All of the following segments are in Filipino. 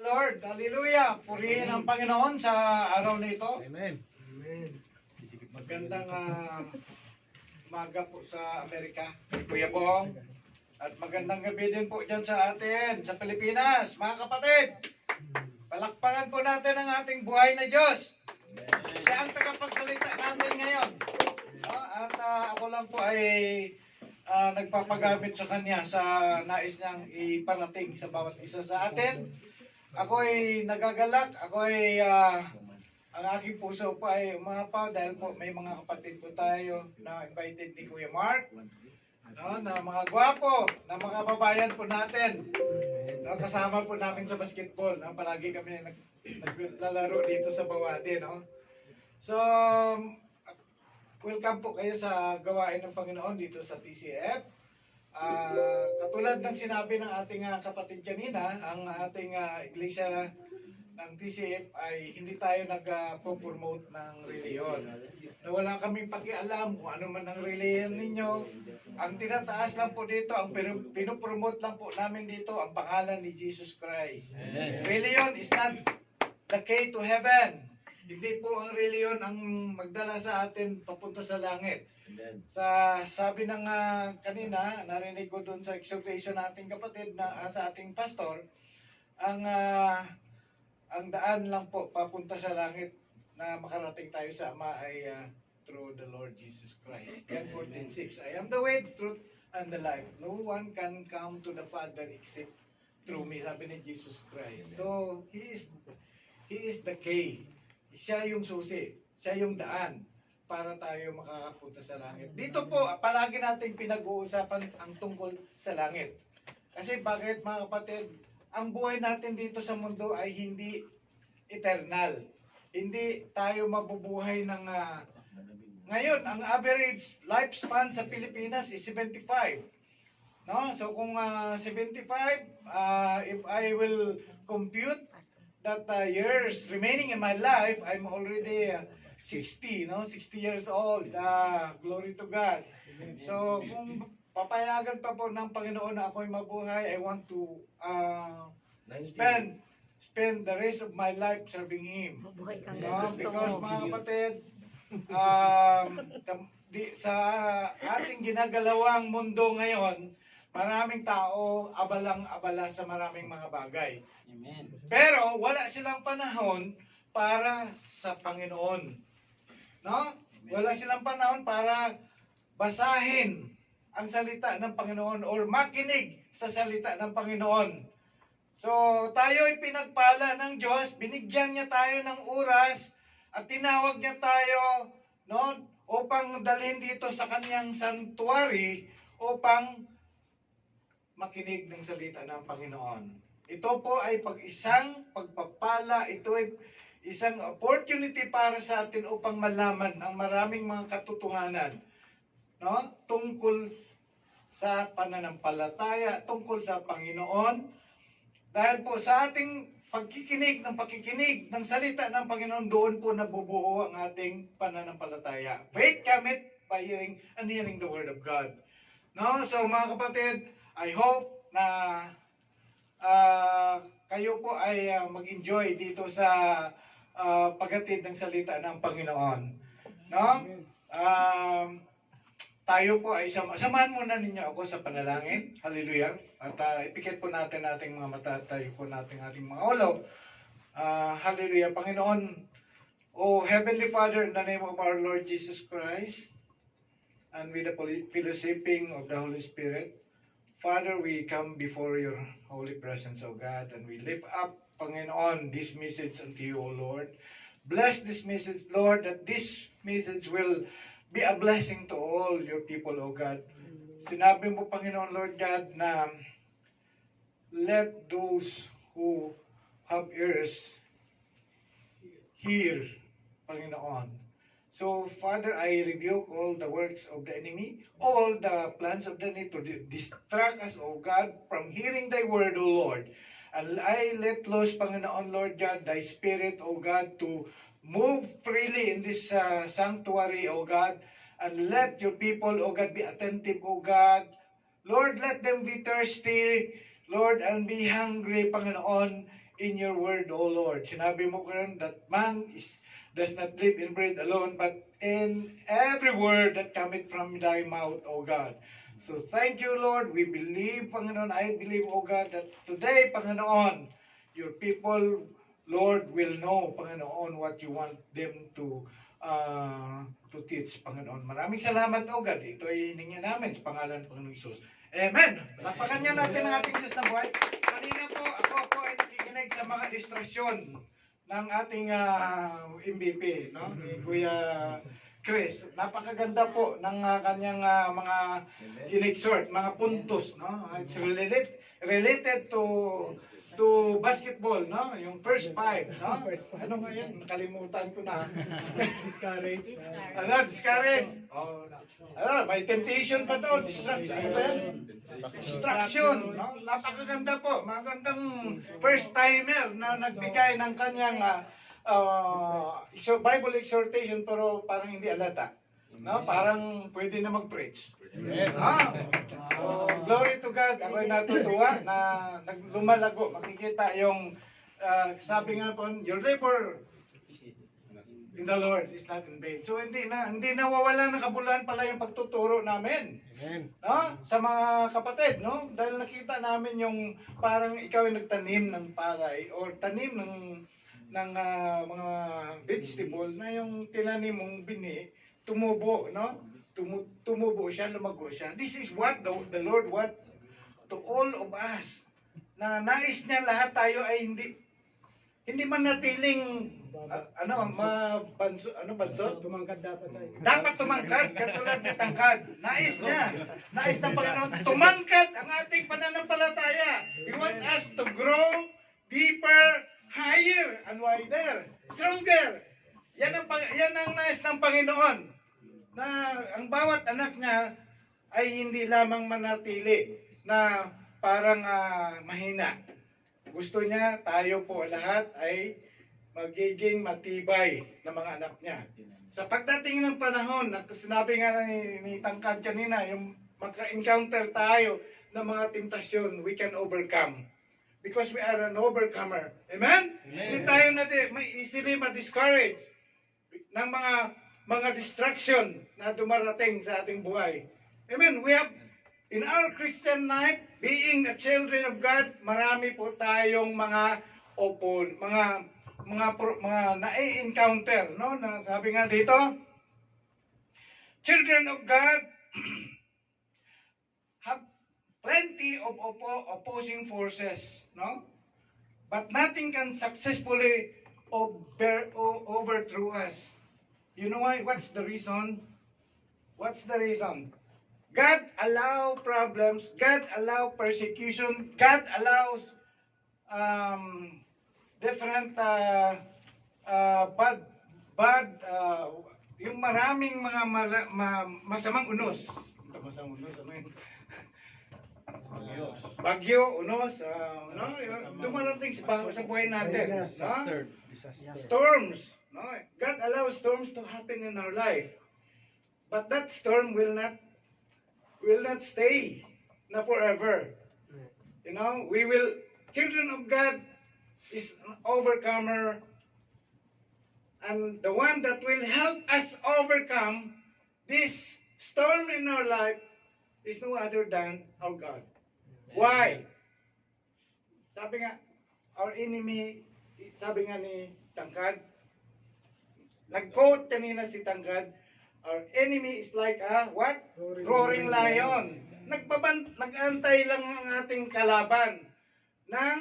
Lord. Hallelujah. Purihin ang Panginoon sa araw na ito. Amen. Magandang umaga po sa Amerika, kay Kuya Bong. At magandang gabi din po dyan sa atin, sa Pilipinas. Mga kapatid, palakpakan po natin ang ating buhay na Diyos. Siya ang tagapagsalita natin ngayon. At ako lang po ay nagpapagamit sa Kanya sa nais niyang iparating sa bawat isa sa atin. Ako ay nagagalak, ang aking puso po ay umapaw dahil po may mga kapatid po tayo na invited ni Kuya Mark, na mga gwapo, na mga babayan po natin. Kasama po namin sa basketball. Palagi kami naglalaro dito sa Bawade. So, welcome po kayo sa gawain ng Panginoon dito sa TCF. Katulad ng sinabi ng ating kapatid kanina, ang ating iglesia ng TCF ay hindi tayo nag-promote ng reliyon. Na wala kaming pakialam kung ano man ang reliyon ninyo. Ang tinataas lang po dito, ang pinopromote lang po namin dito, ang pangalan ni Jesus Christ. Reliyon is not the key to heaven. Hindi po ang reliyon ang magdala sa atin papunta sa langit. Sa sabi ng kanina, narinig ko doon sa exhortation nating kapatid na sa ating pastor, ang daan lang po papunta sa langit na makarating tayo sa Ama ay through the Lord Jesus Christ. John 14:6, I am the way, the truth, and the life. No one can come to the Father except through me, sabi ni Jesus Christ. So, He is the key. Siya yung susi. Siya yung daan para tayo makakapunta sa langit. Dito po, palagi nating pinag-uusapan ang tungkol sa langit. Kasi bakit, mga kapatid, ang buhay natin dito sa mundo ay hindi eternal. Hindi tayo mabubuhay ng... ngayon, ang average lifespan sa Pilipinas is 75. No? So kung 75, if I will compute that years remaining in my life, I'm already 60, no? 60 years old. Glory to God. So kung papayagan pa po ng Panginoon na ako'y mabuhay, I want to spend the rest of my life serving Him. Because mga kapatid, sa ating ginagalawang mundo ngayon, maraming tao abalang-abala sa maraming mga bagay. Amen. Pero wala silang panahon para sa Panginoon. No? Wala silang panahon para basahin ang salita ng Panginoon or makinig sa salita ng Panginoon. So, tayo ay pinagpala ng Diyos, binigyan niya tayo ng oras at tinawag niya tayo, no, upang dalhin dito sa kanyang sanctuary upang makinig ng salita ng Panginoon. Ito po ay isang pagpapala, ito ay isang opportunity para sa atin upang malaman ang maraming mga katotohanan, no, tungkol sa pananampalataya, tungkol sa Panginoon. Dahil po sa ating pakikinig ng salita ng Panginoon, doon po nabubuo ang ating pananampalataya. Faith cometh by hearing and hearing the Word of God. No? So mga kapatid, I hope na kayo po ay mag-enjoy dito sa paghatid ng salita ng Panginoon. No? Tayo po ay samahan muna ninyo ako sa panalangin. Hallelujah. At ipikit po natin ating mga mata, tayo po natin ating mga ulo. Hallelujah. Panginoon, O Heavenly Father, in the name of our Lord Jesus Christ, and with the fellowshipping of the Holy Spirit, Father, we come before your holy presence, O God, and we lift up, Panginoon, this message unto you, O Lord. Bless this message, Lord, that this message will be a blessing to all your people, O God. Sinabi mo, Panginoon, Lord God, na let those who have ears hear, Panginoon. So, Father, I rebuke all the works of the enemy, all the plans of the enemy to distract us, O God, from hearing thy word, O Lord. And I let loose, Panginoon, Lord God, thy spirit, O God, to move freely in this sanctuary, O God, and let your people, O God, be attentive, O God. Lord, let them be thirsty, Lord, and be hungry, Panginoon, in your word, O Lord. Sinabi mo ganun that does not live in bread alone, but in every word that cometh from thy mouth, O God. So thank you, Lord. We believe, Panginoon, I believe, O God, that today, Panginoon, your people, Lord, will know, Panginoon, what you want them to teach, Panginoon. Maraming salamat, O God. Ito ay hiningi namin sa pangalan ng Panginoon Isus. Amen. Lapakan niya natin ang ating Diyos na buhay. Kanina po, ako po ay nakikinig sa mga distrasyon ng ating MVP, no? Ni Kuya Chris. Napakaganda po ng kanyang mga in-exhort, mga puntos, no? It's related to basketball, no? Yung first five, no? Ano nga yan? Nakalimutan ko na. Discourage. Discourage. Oh. May temptation pa to. Distraction. Ano ba yan? Distraction. No? Napakaganda po. Magandang first timer na nagbigay ng kanyang Bible exhortation pero parang hindi alata. No? Parang pwede na mag-preach. Glory to God. Ako'y natutuwa na lumalago. Makikita yung sabi nga po, your labor in the Lord is not in vain. So hindi nawawala ng kabuluhan pala yung pagtuturo namin. Amen. No? Sa mga kapatid, no? Dahil nakita namin yung parang ikaw yung nagtanim ng palay or tanim ng mga vegetable na yung tinanim mong bini, tumubo, no? Tumubo siya, lumago siya. This is what the Lord want to all of us. Na nais niya lahat tayo ay hindi manatiling banso? Tumangkad dapat tayo. Dapat tumangkad, katulad ng tangkad. Nais niya. Nais ng Panginoon, tumangkad ang ating pananampalataya. He wants us to grow deeper, higher, and wider, stronger. Yan ang nais ng Panginoon. Na ang bawat anak niya ay hindi lamang manatili na parang mahina. Gusto niya tayo po lahat ay magiging matibay na mga anak niya. Sa pagdating ng panahon, sinabi nga ni Tangkad kanina, yung maka-encounter tayo ng mga temptasyon, we can overcome. Because we are an overcomer. Amen? Hindi tayo easily ma-discourage ng mga distraction na dumarating sa ating buhay. Amen? We have, in our Christian life, being a children of God, marami po tayong mga na-encounter, no? Na sabi nga dito, children of God have plenty of opposing forces, no? But nothing can successfully overthrow us. You know why? What's the reason? What's the reason? God allow problems, God allow persecution, God allows different yung maraming mga masamang unos. Masamang unos, ano yun? Bagyo, unos, no? Dumarating sa buhay natin. Disaster. Storms. No? God allows storms to happen in our life. But that storm will not stay na forever. You know, children of God is an overcomer, and the one that will help us overcome this storm in our life is no other than our God. Why? Sabi nga, our enemy, sabi nga ni Tangkad, nag-quote kanina si Tangkad, our enemy is like a what? Roaring lion. Nag-antay lang ang ating kalaban ng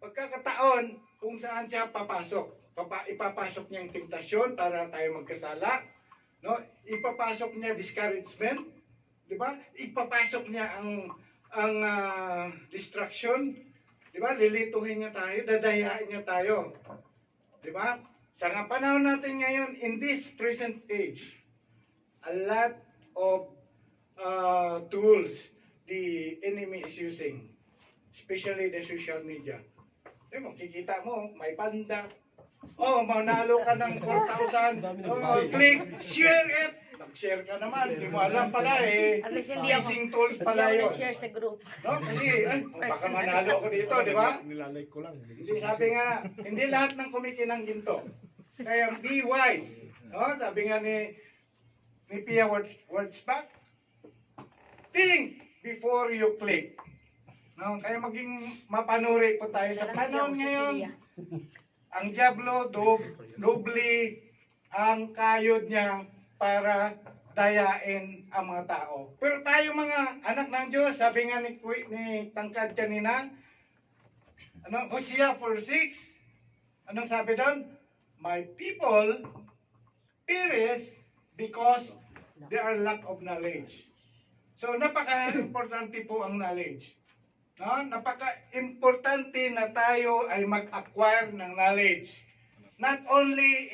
pagkakataon kung saan siya papasok. Ipapasok niya ang temptasyon para tayo magkasala. No? Ipapasok niya discouragement. Di ba? Ipapasok niya ang distraction. Di ba? Lilituhin niya tayo, dadayain niya tayo. Di ba? Sa panahon natin ngayon, in this present age, a lot of tools the enemy is using, especially the social media. Kikita mo, may panda, Oh, manalo ka ng 4,000. Oh, click, share it. Nag-share ka naman. Hindi mo alam pala eh. At least hindi ako, Phishing tools hindi pala ako yun. nag-share sa group. No? Kasi, ay, baka manalo ako dito, di ba? Nilalike ko lang. Hindi, sabi nga, hindi lahat ng kumikinang ginto. Kaya be wise. No? Sabi nga ni Pia Wurzbach, think before you click. No? Kaya maging mapanuri po tayo sa panahon ngayon. Ang Diablo, doble ang kayod niya para dayain ang mga tao. Pero tayo mga anak ng Diyos, sabi nga ni Tangkad kanina, Hosea 4:6, anong sabi doon? My people perish because they are lack of knowledge. So napaka-importante po ang knowledge. No? Napaka-importante na tayo ay mag-acquire ng knowledge. Not only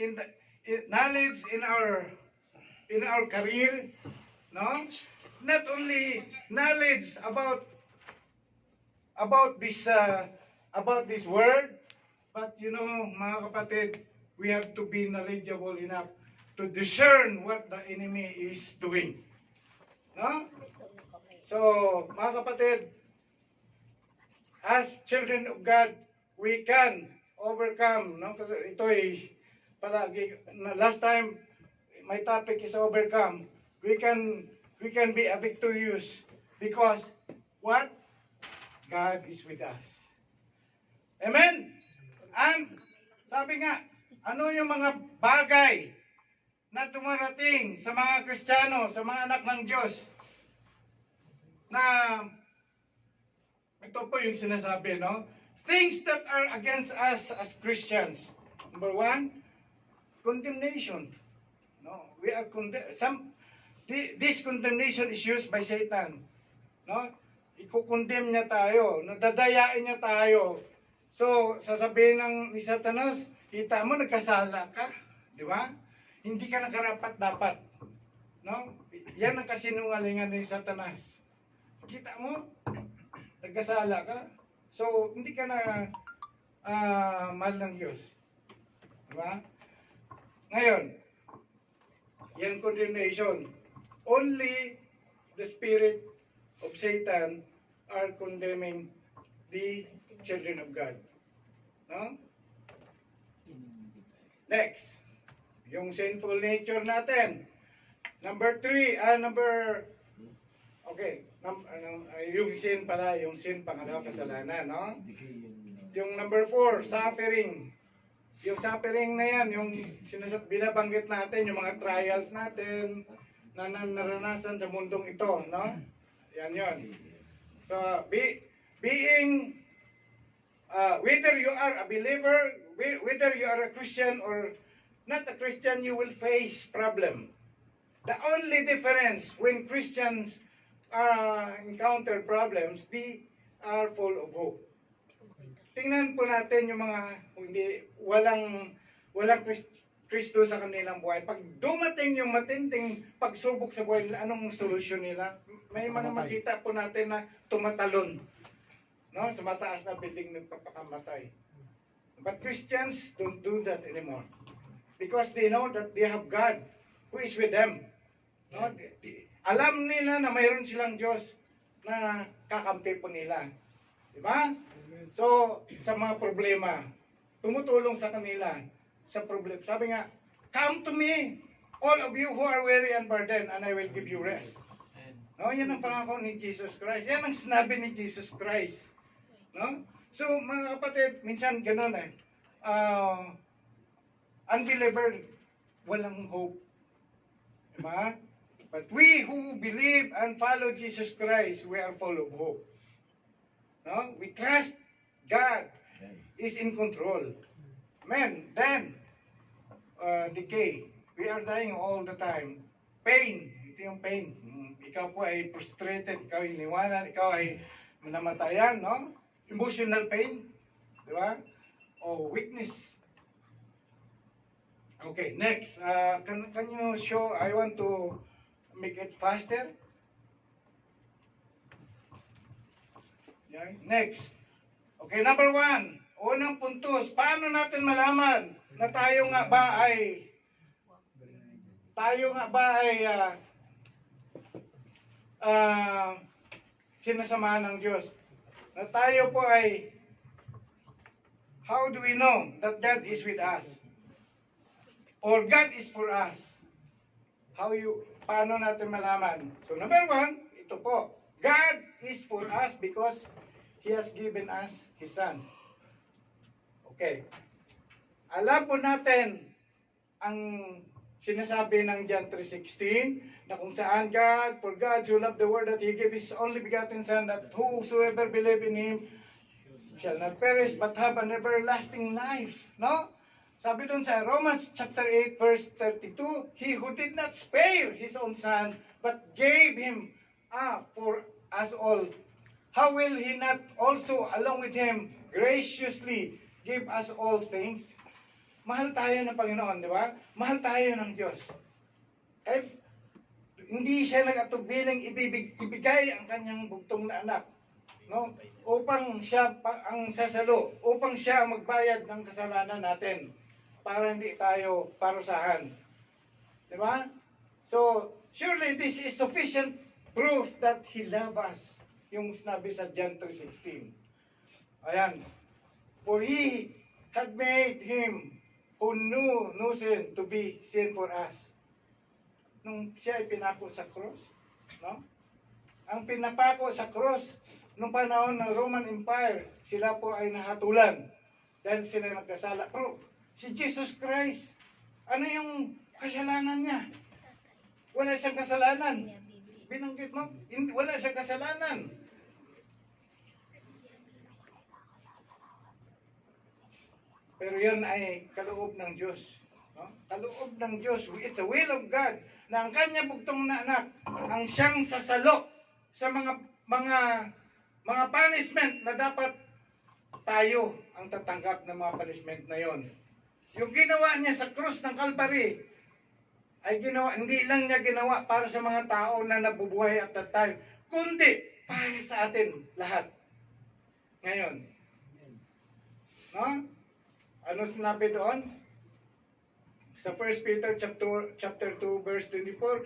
knowledge in our career, no? Not only knowledge about this word, but you know, mga kapatid, we have to be knowledgeable enough to discern what the enemy is doing. No? So, mga kapatid, as children of God, we can overcome, no? Kasi ito ay palagi, last time, my topic is overcome. We can be a victorious because what? God is with us. Amen? And sabi nga, ano yung mga bagay na dumarating sa mga Kristiyano, sa mga anak ng Diyos na ito po yung sinasabi, no? Things that are against us as Christians. Number one, condemnation. No, we are this condemnation is used by Satan. No? Iko-condemn niya tayo, nadadayain niya tayo. So, sasabihin ni Satanas, kita mo nagkasala ka, di ba? Hindi ka nakarapat dapat. No? Yan ang kasinungalingan ni Satanas. Kita mo, nagkasala ka. So, hindi ka na mahal ng Diyos. Di ba? Ngayon, yan condemnation. Only the spirit of Satan are condemning the children of God. No? Next, yung sinful nature natin. Number 3, yung sin pala, yung sin, pangalawa kasalanan, no? Yung number 4, suffering. Yung suffering na yan, yung binabanggit natin, yung mga trials natin na naranasan sa mundong ito, no? Yan yun. So, being, whether you are a believer, whether you are a Christian or not a Christian, you will face problem. The only difference when Christians encounter problems, they are full of hope. Tingnan po natin yung mga walang Kristo sa kanilang buhay. Pag dumating yung matinding pagsubok sa buhay nila, anong solusyon nila? May mga makita po natin na tumatalon, no? Sa mataas na building nagpapakamatay. But Christians don't do that anymore. Because they know that they have God who is with them. No? Alam nila na mayroon silang Diyos na kakampi po nila. Diba? So, sa mga problema, tumutulong sa kanila sa problema. Sabi nga, come to me, all of you who are weary and burdened, and I will give you rest. No, yan ang pangako ni Jesus Christ. Yan ang sinabi ni Jesus Christ. No? So, mga kapatid, minsan ganun eh. Unbeliever, walang hope. Diba? But we who believe and follow Jesus Christ, we are full of hope. No? We trust God is in control. Amen. Then, decay. We are dying all the time. Pain. Ito yung pain. Ikaw po ay frustrated, ikaw ay iniwanan, ikaw ay namatayan, no? Emotional pain. Di ba? O weakness. Okay, next. Can you show, I want to make it faster. Yeah. Next. Okay, number 1. unang puntos, paano natin malaman na tayo nga ba ay sinasamahan ng Diyos? Na tayo po ay, how do we know that God is with us? Or God is for us? Paano natin malaman? So number one, ito po. God is for us because He has given us His Son. Okay. Alam po natin ang sinasabi ng John 3:16 na kung saan for God so loved the world that He gave His only begotten Son, that whosoever believe in Him shall not perish but have an everlasting life. No? Sabi doon sa Romans chapter 8 verse 32, He who did not spare His own Son but gave Him for us all, how will He not also along with Him graciously give us all things? Mahal tayo ng Panginoon, di ba? Mahal tayo ng Diyos. Hindi siya nag-atubiling ibigay ang kanyang bugtong na anak, no? Upang siya ang sasalo, upang siya magbayad ng kasalanan natin para hindi tayo parusahan. Di ba? So, surely this is sufficient proof that He loves us. Yung sinabi sa John 3:16. Ayan. For He had made Him who knew no sin to be sin for us. Nung siya ay pinako sa cross, no? Ang pinapako sa cross, nung panahon ng Roman Empire, sila po ay nahatulan dahil sila nagkasala. Pero si Jesus Christ, ano yung kasalanan niya? Wala siyang kasalanan. Binanggit mo, wala siyang kasalanan. Pero yan ay kaloob ng Diyos. No? Kaloob ng Diyos. It's a will of God na ang kanya bugtong na anak ang siyang sasalo sa mga punishment na dapat tayo ang tatanggap ng mga punishment na yon. Yung ginawa niya sa krus ng Calvary ay hindi lang niya ginawa para sa mga tao na nabubuhay at that time, kundi para sa atin lahat. Ngayon. No? Ano sinabi doon? Sa 1 Peter chapter 2 verse 24,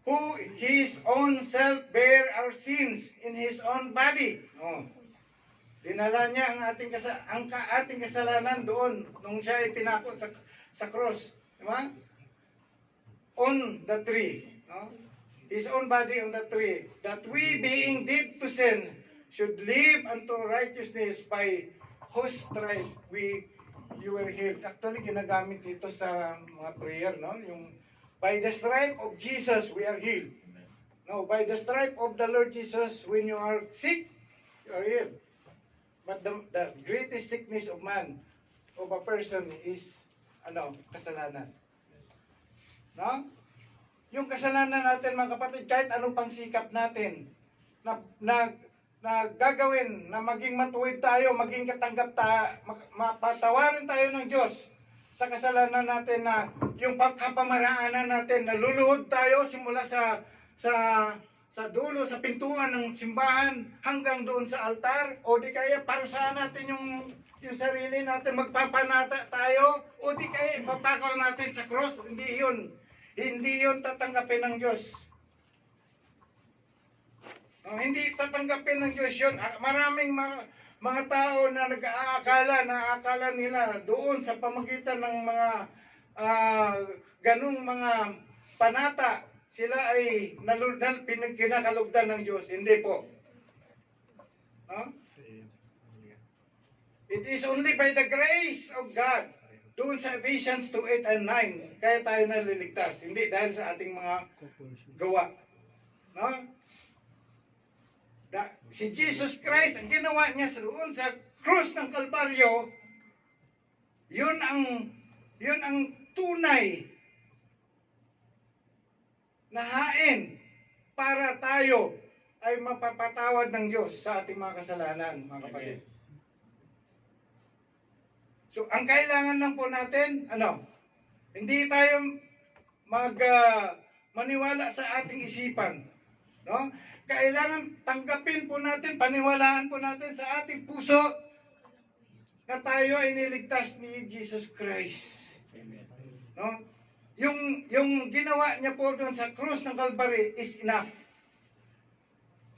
who His own self bear our sins in His own body. Oh. Dinala niya ang ating kasalanan doon nung siya ay pinako sa cross, di ba? On the tree, no? His own body on the tree, that we being dead to sin should live unto righteousness, by whose stripe you were healed. Actually, ginagamit dito sa mga prayer, no? Yung by the stripe of Jesus, we are healed. No, by the stripe of the Lord Jesus, when you are sick, you are healed. But the greatest sickness of a person is, kasalanan. No? Yung kasalanan natin, mga kapatid, kahit ano pang sikap natin, na gagawin, na maging matuwid tayo, maging katanggap mapatawarin tayo ng Diyos sa kasalanan natin, na yung pagkapamaraanan natin, naluluhod tayo simula sa dulo, sa pintuan ng simbahan hanggang doon sa altar, o di kaya parusahan natin yung sarili natin, magpapanata tayo, o di kaya ipapakaw natin sa cross. Hindi yun tatanggapin ng Diyos. Hindi tatanggapin ng Diyos yun. Maraming mga tao na nag-aakala nila doon sa pamagitan ng mga ganung mga panata, sila ay kinakalugdan ng Diyos. Hindi po. It is only by the grace of God. Doon sa Ephesians 2:8 and 9, kaya tayo naliligtas. Hindi dahil sa ating mga gawa. No? Si Jesus Christ, ang ginawa niya doon sa krus ng Kalbaryo, yun ang tunay na hain para tayo ay mapapatawad ng Diyos sa ating mga kasalanan, mga kapatid. So, ang kailangan lang po natin, hindi tayo maniwala sa ating isipan. No? Kailangan tanggapin po natin, paniwalaan po natin sa ating puso na tayo ay niligtas ni Jesus Christ. No? Yung ginawa niya po doon sa krus ng Calvary is enough.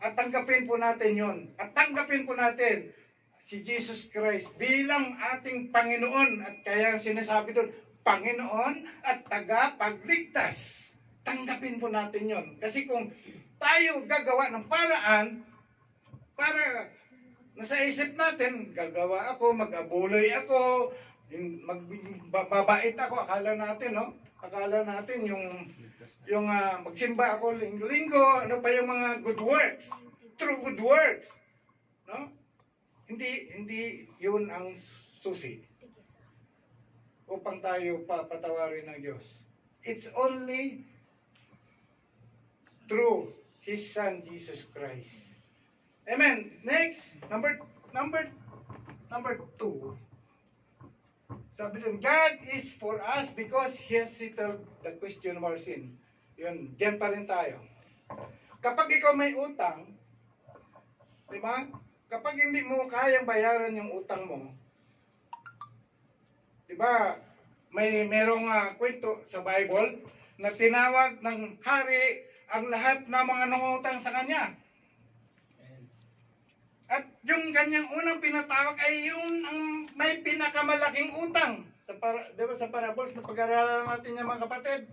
At tanggapin po natin yon. At tanggapin po natin si Jesus Christ bilang ating Panginoon. At kaya sinasabi doon, Panginoon at tagapagligtas. Tanggapin po natin yon. Kasi kung tayo gagawa ng paraan para nasa isip natin, gagawa ako, mag-abuloy ako, magbabait ako, akala natin, no? Akala natin yung magsimba ako linggo, ano pa yung mga good works, true good works, no? Hindi yun ang susi upang tayo papatawarin ng Diyos. It's only through His Son, Jesus Christ. Amen. Next, number 2. Sabi doon, God is for us because He has settled the question of our sin. Yun, diyan pa rin tayo. Kapag ikaw may utang, di ba? Kapag hindi mo kayang bayaran yung utang mo, di ba? Merong kwento sa Bible na tinawag ng hari ang lahat ng mga nangutang sa kanya. At yung kanyang unang pinatawag ay yung ang may pinakamalaking utang. Diba sa parables na pag-aralan natin yung mga kapatid?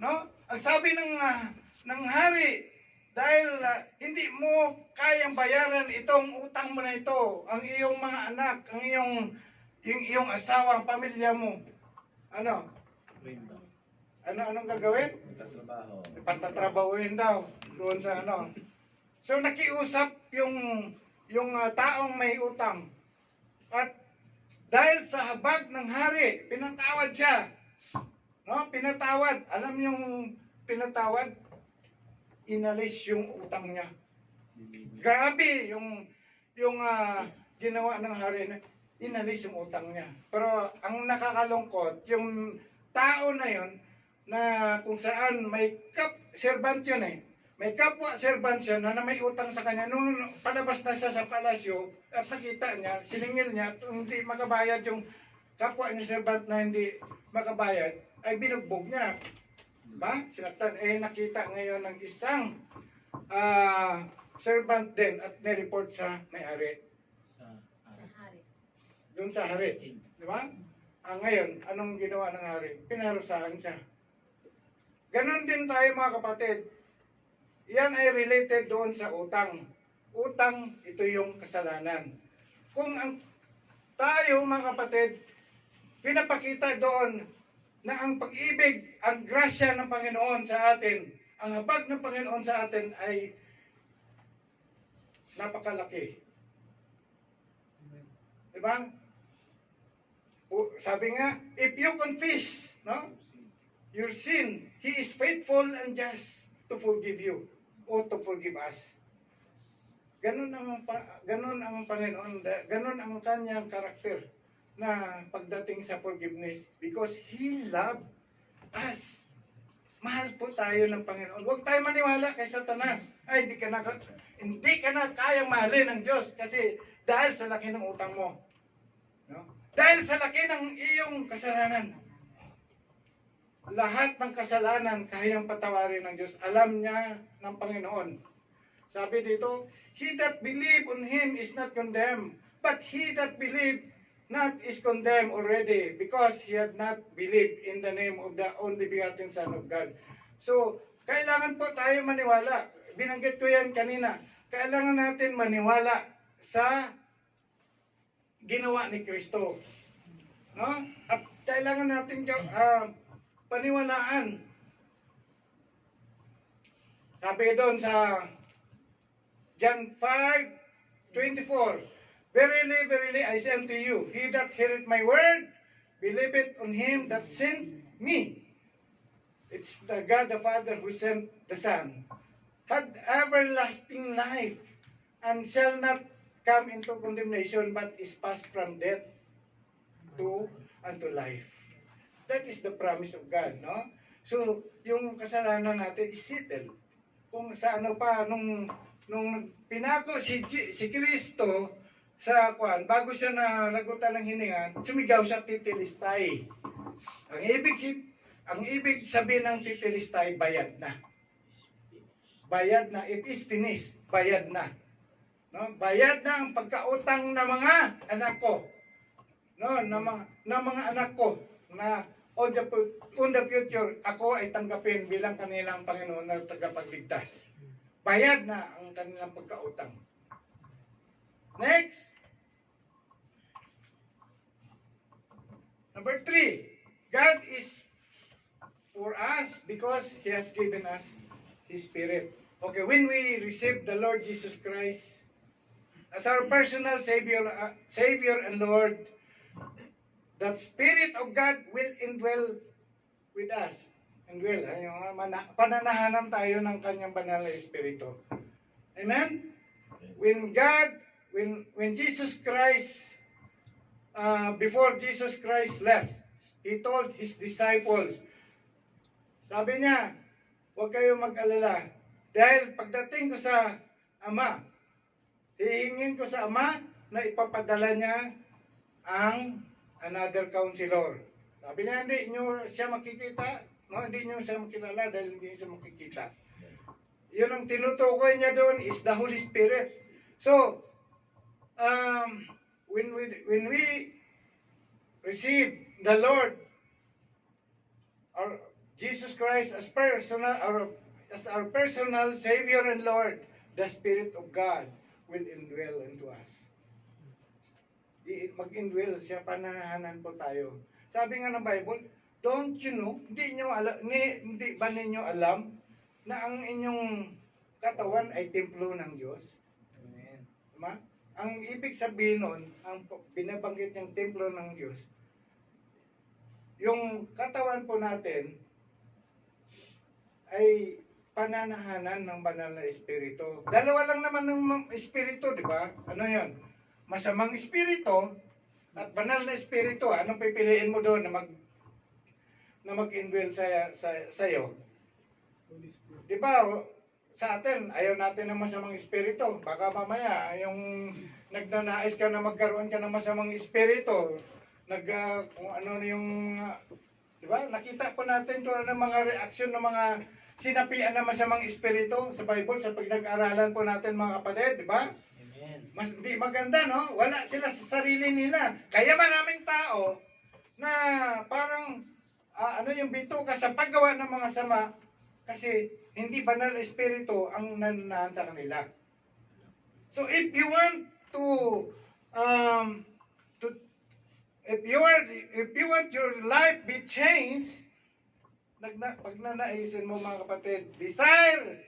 No? Ang sabi ng hari, dahil hindi mo kayang bayaran itong utang mo na ito, ang iyong mga anak, ang iyong asawa, ang pamilya mo, anong gagawin? Pagtatrabahuin daw doon sa ano. So nakiusap yung taong may utang. At dahil sa habag ng hari, pinatawad siya. No? Pinatawad. Alam yung pinatawad? Inalis yung utang niya. Grabe yung ginawa ng hari na inalis yung utang niya. Pero ang nakakalungkot, yung tao na yon na kung saan may servant yun eh. May kapwa-servant siya na may utang sa kanya. Nung palabas na siya sa palasyo at nakita niya, siningil niya at hindi makabayad yung kapwa niya servant na hindi makabayad, ay binugbog niya. Diba? Sinaktan. Nakita ngayon ng isang servant din at nireport sa may-ari. Doon sa hari. Diba? Ngayon, anong ginawa ng hari? Pinarusahan siya. Ganon din tayo mga kapatid. Yan ay related doon sa utang. Utang, ito yung kasalanan. Kung tayo mga kapatid, pinapakita doon na ang pag-ibig, ang grasya ng Panginoon sa atin, ang habag ng Panginoon sa atin ay napakalaki. Diba? Sabi nga, if you confess, no, your sin, He is faithful and just to forgive you. O to forgive us. Ganun ang Panginoon, ganun ang kanyang karakter na pagdating sa forgiveness because He loved us. Mahal po tayo ng Panginoon. Huwag tayo maniwala kay Satanas. Ay, hindi ka na kayang mahalin ng Diyos kasi dahil sa laki ng utang mo. No? Dahil sa laki ng iyong kasalanan. Lahat ng kasalanan kayang patawarin ng Diyos. Alam niya ng Panginoon. Sabi dito, he that believe on Him is not condemned, but he that believe not is condemned already, because he had not believed in the name of the only begotten Son of God. So, kailangan po tayo maniwala. Binanggit ko yan kanina. Kailangan natin maniwala sa ginawa ni Kristo. No? At kailangan natin paniwalaan. Sabi doon sa John 5:24, Verily, verily, I say unto you, he that heareth my word, believeth on him that sent me. It's the God the Father who sent the Son. Had everlasting life, and shall not come into condemnation, but is passed from death unto life. That is the promise of God, no? So, yung kasalanan natin is settled. Kung sa nung pinako si Kristo sa kuan, bago siya nalagutan ng hininga, sumigaw siya titilistay. Ang ibig sabihin ng titilistay, bayad na. Bayad na, it is finished. Bayad na. No? Bayad na ang pagkautang ng mga anak ko. No, na mga anak ko na on the future, ako ay tanggapin bilang kanilang Panginoon na tagapagligtas. Bayad na ang kanilang pagkautang. Next. Number 3. God is for us because He has given us His Spirit. Okay, when we receive the Lord Jesus Christ as our personal Savior and Lord, the Spirit of God will indwell with us. Indwell, pananahanan tayo ng Kanyang banal na Espiritu. Amen? When Jesus Christ, before Jesus Christ left, He told His disciples, sabi niya, huwag kayong mag-alala. Dahil pagdating ko sa Ama, hihingin ko sa Ama na ipapadala niya ang another counselor. Sabi niya, hindi nyo siya makikita. No, hindi nyo siya makilala dahil hindi siya makikita. Yun ang tinutukoy niya doon is the Holy Spirit. So, when we receive the Lord, our Jesus Christ as our personal Savior and Lord, the Spirit of God will indwell into us. Mag-indwell siya, pananahanan po tayo. Sabi nga ng Bible, don't you know, hindi ba ninyo alam na ang inyong katawan ay templo ng Diyos? Amen. Diba? Ang ibig sabihin nun, ang binabanggit ng templo ng Diyos, yung katawan po natin ay pananahanan ng banal na espiritu. Dalawa lang naman ng espiritu, di ba? Ano yon? Masamang espiritu at banal na espiritu. Anong pipiliin mo doon na mag-indwell sa'yo? Di ba? Sa atin, ayaw natin ng masamang espiritu. Baka mamaya, yung nagnanais ka na magkaroon ka ng masamang espiritu, kung ano yung, di ba? Nakita po natin ito ng mga reaksyon ng mga sinapian na masamang espiritu sa Bible, sa pinag-aralan po natin mga kapatid, di ba? Mas di maganda, no? Wala sila sa sarili nila. Kaya maraming tao na parang yung bituka sa paggawa ng mga sama kasi hindi banal na espiritu ang nananahan sa kanila. So if you want if you want your life be changed, pag nanaisin mo mga kapatid, desire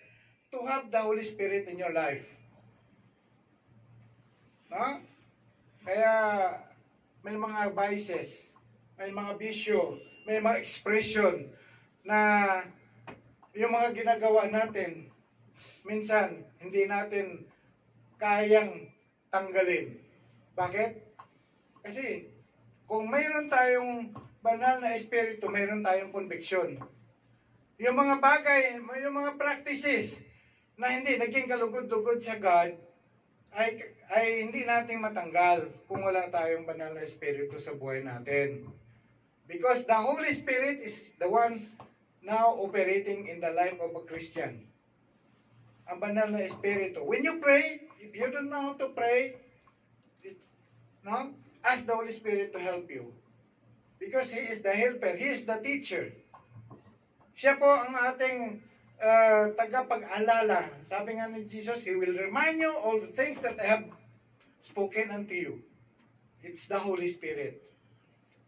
to have the Holy Spirit in your life. No? Kaya may mga vices, may mga bisyo, may mga expression na yung mga ginagawa natin, minsan hindi natin kayang tanggalin. Bakit? Kasi kung mayroon tayong banal na espiritu, mayroon tayong conviction. Yung mga bagay, yung mga practices na hindi naging kalugod-lugod sa God, ay hindi natin matanggal kung wala tayong banal na espiritu sa buhay natin. Because the Holy Spirit is the one now operating in the life of a Christian. Ang banal na espiritu. When you pray, if you don't know how to pray, ask the Holy Spirit to help you. Because He is the helper. He is the teacher. Siya po ang ating tagapag-alala. Sabi nga ni Jesus, He will remind you all the things that I have spoken unto you. It's the Holy Spirit.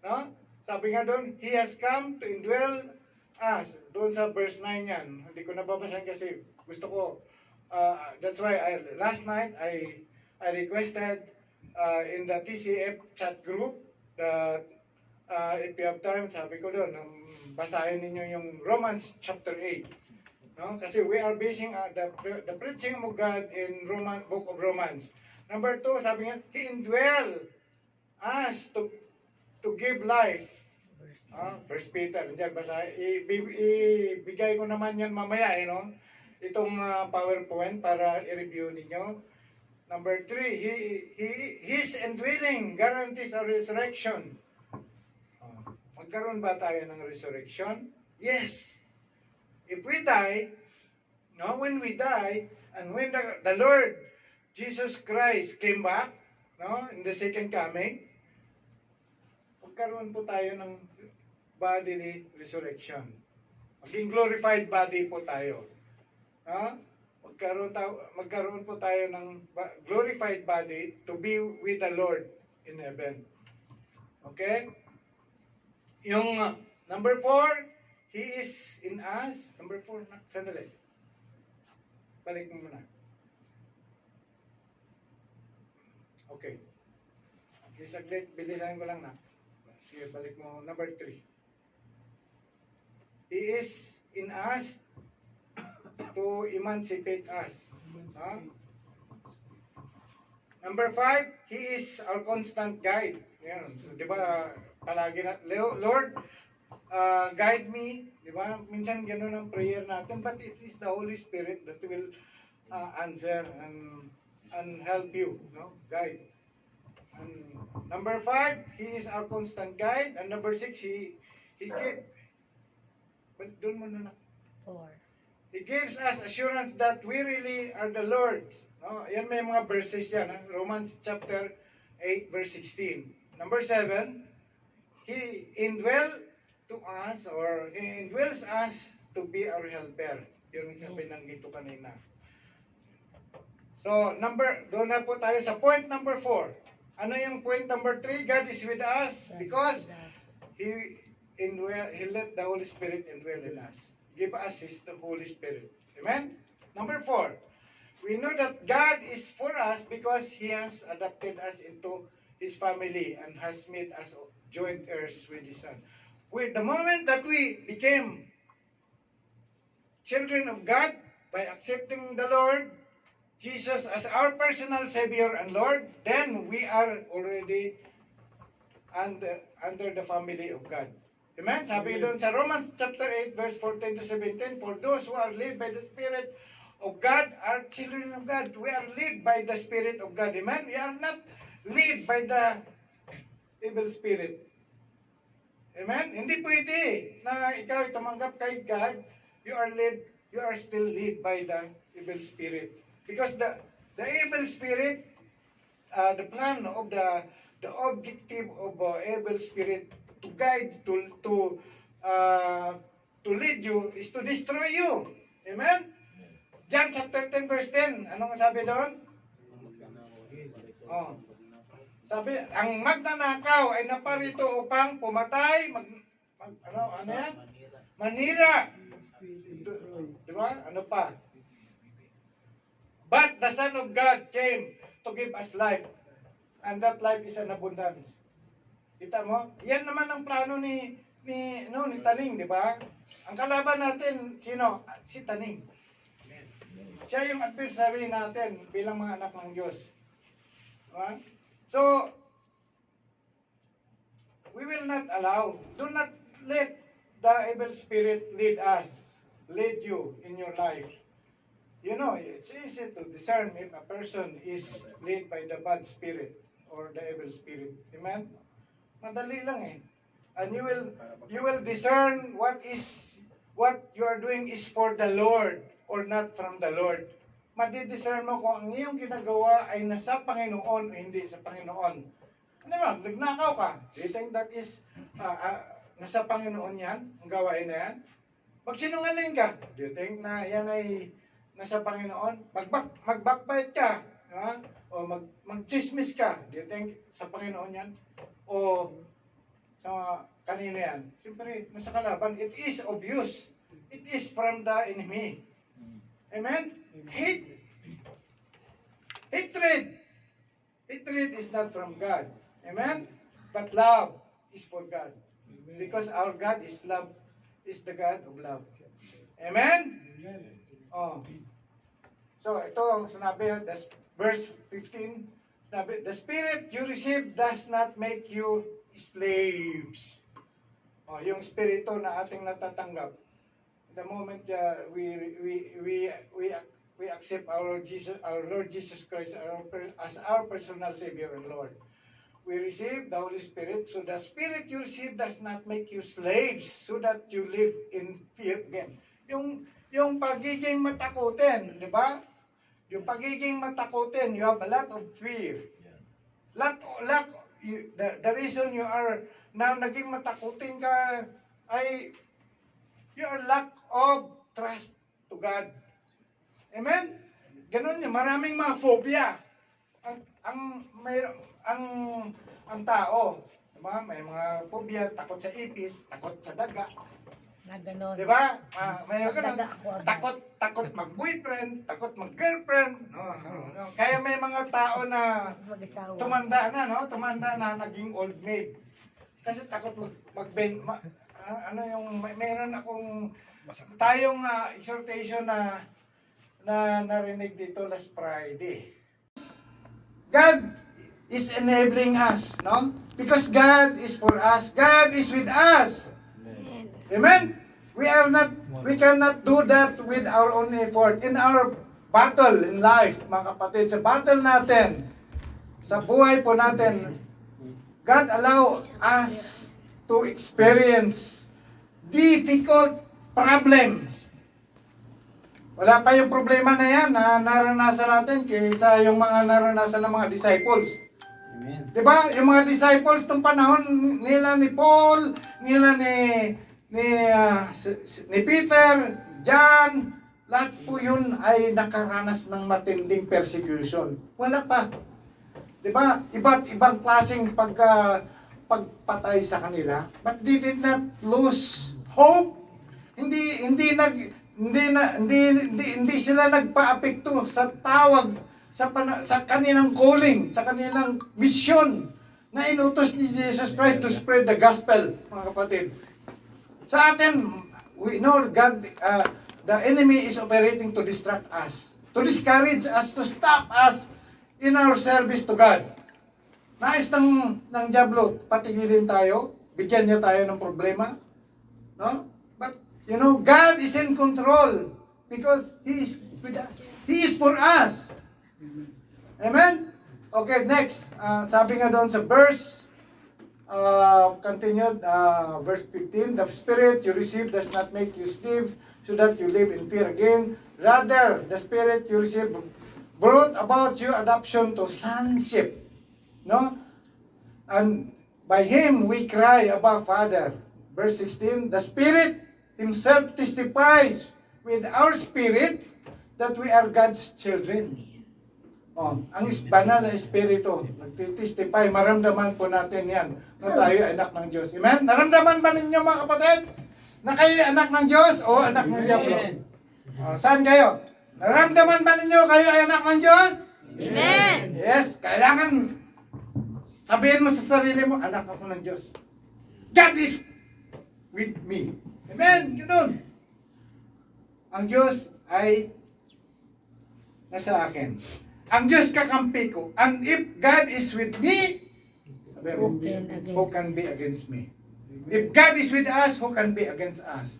No? Sabi nga doon, He has come to indwell us. Doon sa verse 9 yan. Hindi ko nababasahin kasi gusto ko. That's why last night I requested in the TCF chat group that if you have time, sabi ko doon, basahin ninyo yung Romans chapter 8. No? Kasi we are basing the preaching of God in book of Romans. Number 2, sabi nga, He indwell us to give life. First Peter, diyan basahin. Ibigay ko naman yan mamaya, no? Itong PowerPoint para i-review ninyo. Number 3, His indwelling guarantees a resurrection. Magkaroon ba tayo ng resurrection? Yes. If we die, no, when we die, and when the Lord Jesus Christ came back, no, in the second coming, magkaroon po tayo ng bodily resurrection. Maging glorified body po tayo. No? Magkaroon po tayo ng glorified body to be with the Lord in heaven. Okay? Yung number 4, He is in us. Number 4, sandali. Balik mo muna. Okay. Saglit, bilisan ko lang na. Sige, balik mo. Number 3. He is in us to emancipate us. Huh? Number 5, He is our constant guide. Yan. So, di ba, palagi na, Lord, guide me. Di ba? Minsan gano'n ang prayer natin, but it is the Holy Spirit that will answer and help you, no? Guide. And number 5, He is our constant guide. And number 6, He doon mo na. 4. He gives us assurance that we really are the Lord. No? Yan may mga verses yan. Ha? Romans chapter 8 verse 16. Number 7, He indwells to us or He indwells us to be our helper. Yun yung binanggit ko kanina. So, doon na po tayo sa point number 4. Ano yung point number 3? God is with us because He let the Holy Spirit indwell in us. Give us the Holy Spirit. Amen? Number 4, we know that God is for us because He has adopted us into His family and has made us joint heirs with His Son. With the moment that we became children of God by accepting the Lord Jesus as our personal Savior and Lord, then we are already under the family of God. Amen? Sabi doon sa Romans chapter 8 verse 14 to 17, for those who are led by the Spirit of God are children of God. We are led by the Spirit of God. Amen? We are not led by the evil spirit. Amen? Hindi pwede na ikaw ay tumanggap kay God, you are still led by the evil spirit. Because the evil spirit, the plan of the objective of evil spirit to guide, to lead you is to destroy you. Amen? John chapter 10 verse 10, anong sabi doon? Oh. Sabi, ang magnanakaw ay naparito upang pumatay, ano yan? Manira. Di ba? Ano pa? But the Son of God came to give us life, and that life is an abundance. Kita mo? Yan naman ang plano ni Taning, di ba? Ang kalaban natin, sino? Si Taning. Siya yung adversary natin bilang mga anak ng Diyos. Diba? So, we will not allow, do not let the evil spirit lead you in your life. You know, it's easy to discern if a person is led by the bad spirit or the evil spirit. Amen? Madali lang eh. And you will discern what you are doing is for the Lord or not from the Lord. Madidiscern mo kung ang iyong ginagawa ay nasa Panginoon o hindi sa Panginoon. Ano ba? Nagnakaw ka. Do you think that is nasa Panginoon yan? Ang gawain na yan? Magsinungaling ka. Do you think na yan ay nasa Panginoon? Mag-backbite ka. O mag-chismis ka. Do you think sa Panginoon yan? O sa kanino yan? Siyempre, nasa kalaban. It is obvious. It is from the enemy. Amen? Hatred is not from God. Amen? But love is for God. Because our God is love, is the God of love. Amen? Oh. So, ito ang sinabi, verse 15, sinabi, the Spirit you receive does not make you slaves. Oh, yung Espiritu na ating natatanggap. The moment we we accept our Lord Jesus Christ as our personal Savior and Lord. We receive the Holy Spirit, so the Spirit you receive does not make you slaves, so that you live in fear again. Yung pagiging matakutin, di ba? Yung pagiging matakutin, you have a lot of fear. The reason you are na naging matakutin ka ay your lack of trust to God. Amen? Ganun yun. Maraming mga phobia. Ang tao, diba? May mga phobia, takot sa ipis, takot sa daga. Na ganon. Di ba? May ganun. Daga ako agad. Takot mag-boyfriend, takot mag-girlfriend. No? Kaya may mga tao na Mag-asawa. tumanda na naging old maid. Kasi takot meron akong tayong exhortation na narinig dito last Friday. God is enabling us, no? Because God is for us. God is with us. Amen? We cannot do that with our own effort. In our battle in life, mga kapatid, sa battle natin, sa buhay po natin, God allow us to experience difficult problems. Wala pa yung problema na yan na naranasan natin kaysa yung mga naranasan ng mga disciples. Amen. Diba? Yung mga disciples nung panahon nila ni Paul, nila ni Peter, John, lahat po yun ay nakaranas ng matinding persecution. Wala pa. Diba? Iba't ibang klaseng pagpatay sa kanila, but they did not lose hope. Hindi sila nagpa-apekto sa tawag sa kanilang calling, sa kanilang mission na inutos ni Jesus Christ to spread the gospel, mga kapatid. Sa atin, we know God, the enemy is operating to distract us, to discourage us, to stop us in our service to God. Nais ng diablo, patigilin tayo, bigyan niya tayo ng problema, no? But, God is in control because He is with us. He is for us. Amen? Okay, next. Sabi nga doon sa verse, continued, verse 15, the Spirit you receive does not make you slave so that you live in fear again. Rather, the Spirit you receive brought about your adoption to sonship. No? And by Him we cry, Abba, Father. Verse 16, the Spirit Himself testifies with our spirit that we are God's children. Ang banal na Espiritu, nagtitestify, maramdaman po natin yan na tayo ay anak ng Diyos. Amen? Naramdaman ba ninyo mga kapatid? Na kayo anak ng Diyos o anak ng Diablo? Saan kayo? Naramdaman ba ninyo kayo ay anak ng Diyos? Amen! Yes, kailangan sabihin mo sa sarili mo, anak ako ng Diyos. God is with me. Amen? Ganun. Ang Diyos ay nasa akin. Ang Diyos kakampi ko. And if God is with me, sabi mo, who can be against me? If God is with us, who can be against us?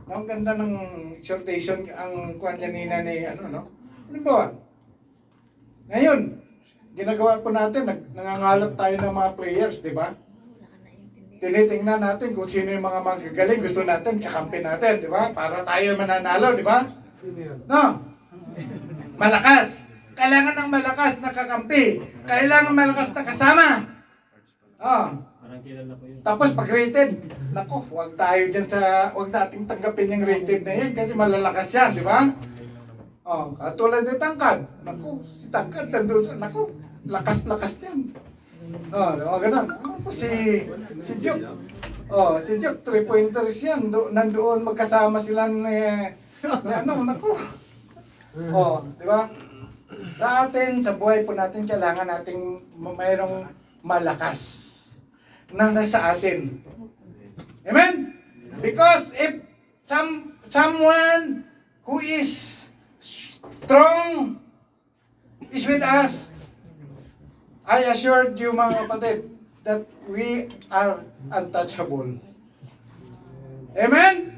Ang ganda ng exhortation, ang kuwan niya ni no? Ano ba? Ngayon, ginagawa po natin, nangangalap tayo ng mga players, di ba? Tinitingnan natin kung sino yung mga magagaling, gusto natin, kakampi natin, di ba? Para tayo mananalo, di ba? No? Malakas. Kailangan ng malakas na kakampi. Kailangan malakas na kasama. Parang kilala ko yun. Tapos pag rated, nako, huwag nating tanggapin yung rated na yan kasi malalakas yan, di ba? Katulad ni Tangkad. Nako, si Tangkad, nako, lakas-lakas yan. Ganun. Si Duke. Si Duke, 3-pointers yan. Nandoon magkasama sila nako. Di ba? Sa atin, sa buhay po natin, kailangan nating mayroong malakas na nasa atin. Amen? Because if someone who is strong is with us, I assured you mga kapatid that we are untouchable. Amen?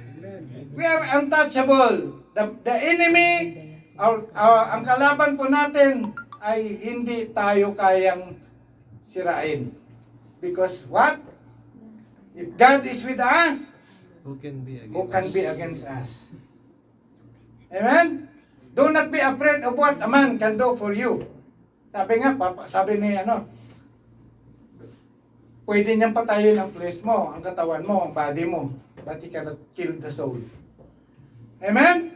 We are untouchable. The enemy Ang kalaban po natin ay hindi tayo kayang sirain. Because what? If God is with us, Who can be who can be against us? Amen? Do not be afraid of what a man can do for you. Sabi nga, sabi ni pwede niyang patayin ang flesh mo, ang katawan mo, ang body mo, but he cannot kill the soul. Amen?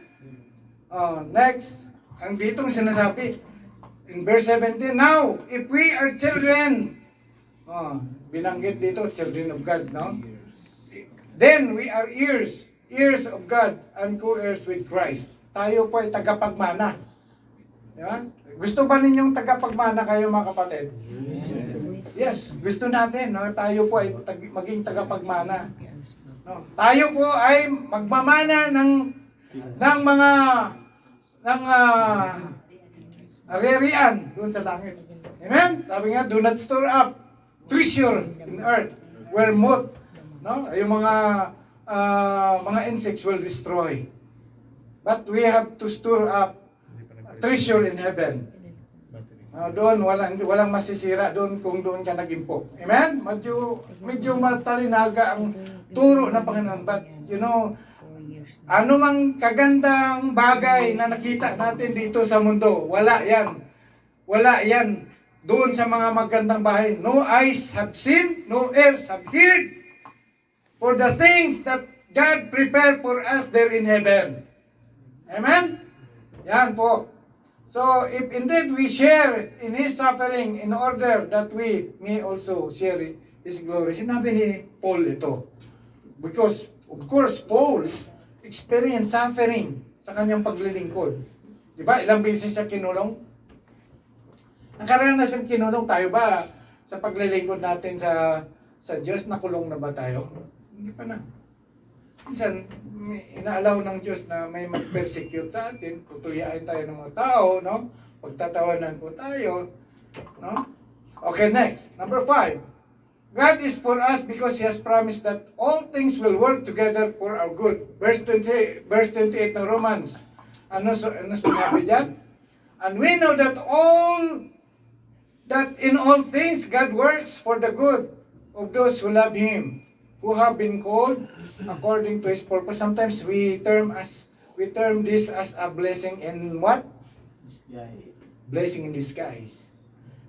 Next, ang ditong sinasabi, in verse 17, now, if we are children, binanggit dito, children of God, no? Then we are heirs of God, and co-heirs with Christ. Tayo po ay tagapagmana. Di ba? Gusto ba ninyong tagapagmana kayo, mga kapatid? Yes, gusto natin, no? Tayo po ay maging tagapagmana. No? Tayo po ay magmamana ng mga arerian doon sa langit. Amen? Sabi nga, do not store up treasure in earth where moth, no? Yung mga insects will destroy. But we have to store up treasure in heaven. Doon walang masisira doon kung doon ka nag-impok. Amen? Medyo matalinaga ang turo ng Panginoon. But you know, ano mang kagandang bagay na nakita natin dito sa mundo, wala yan. Wala yan doon sa mga magandang bahay. No eyes have seen, no ears have heard, for the things that God prepared for us there in heaven. Amen? Yan po. So, if indeed we share in His suffering in order that we may also share His glory. Sinabi ni Paul ito. Because, of course, Paul experienced suffering sa kanyang paglilingkod. Diba? Ilang beses siya kinulong? Nakaranas siyang kinulong. Tayo ba sa paglilingkod natin sa Diyos, nakulong na ba tayo? Hindi pa na. Minsan, inaalaw ng Diyos na may mag-persecute sa atin, tutuyain tayo ng mga tao, no? Pagtatawanan po tayo, no? Okay, next. Number 5. God is for us because He has promised that all things will work together for our good. Verse 28 ng Romans. Ano sinabi dyan? And we know that in all things God works for the good of those who love Him, who have been called according to His purpose. Sometimes we term this as a blessing in what? Blessing in disguise.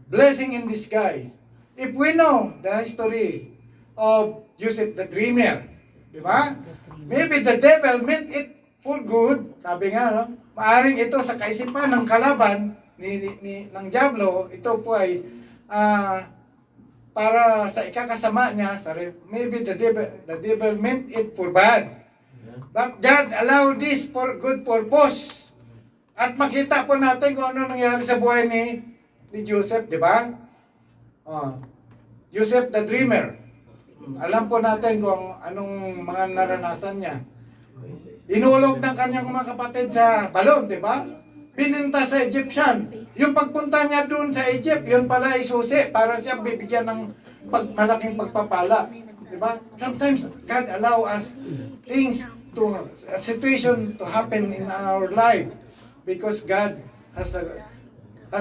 Blessing in disguise. If we know the history of Joseph the Dreamer, di ba? Maybe the devil meant it for good. Sabi nga, no? Maaring ito sa kaisipan ng kalaban ng diablo, ito po ay para sa ikakasama niya, maybe the devil meant it for bad. But God allowed this for good purpose. At makita po natin kung ano nangyari sa buhay ni Joseph, di ba? Joseph the Dreamer. Alam po natin kung anong mga naranasan niya. Inulog ng kanyang mga kapatid sa balon, di ba? Pininta sa Egyptian. Yung pagpunta niya doon sa Egypt, yun pala ay susi para siya bibigyan ng malaking pagpapala. Diba? Sometimes God allow us things a situation to happen in our life because God has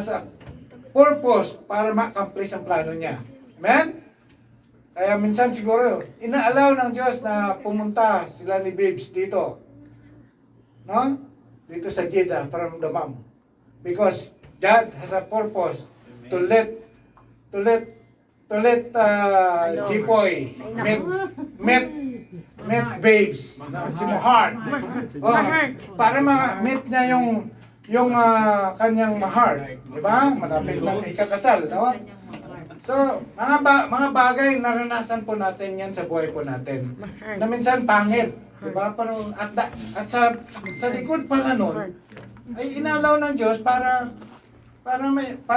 a purpose para ma-accomplish ang plano niya. Amen? Kaya minsan siguro, inaalaw ng Diyos na pumunta sila ni Babes dito. No? Dito sa Jeddah from the mom. Because God has a purpose to let Jipoy meet Babes. Si Mahart. Para ma-meet niya yung kanyang Mahart. Diba? Malapit ng ikakasal. No? So, mga bagay naranasan po natin yan sa buhay po natin. Na minsan pangit. Diba? Pero at sa likod pala nun, ay inalaw ng Diyos para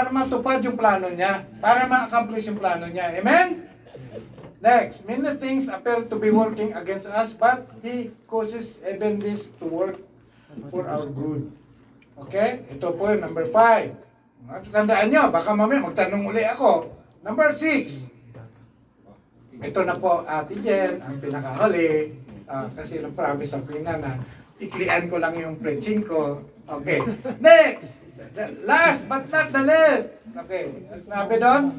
matupad yung plano niya, para ma-accomplish yung plano niya. Amen? Next, many things appear to be working against us, but He causes even this to work for our good. Okay? Ito po yung number 5. Tandaan nyo, baka mamaya magtanong uli ako. Number 6. Ito na po, Ate Jen, ang pinakahuli. Kasi nag-promise ang Queen na iklian ko lang yung preaching ko. Okay. Next! The last but not the least. Okay. Sabi doon,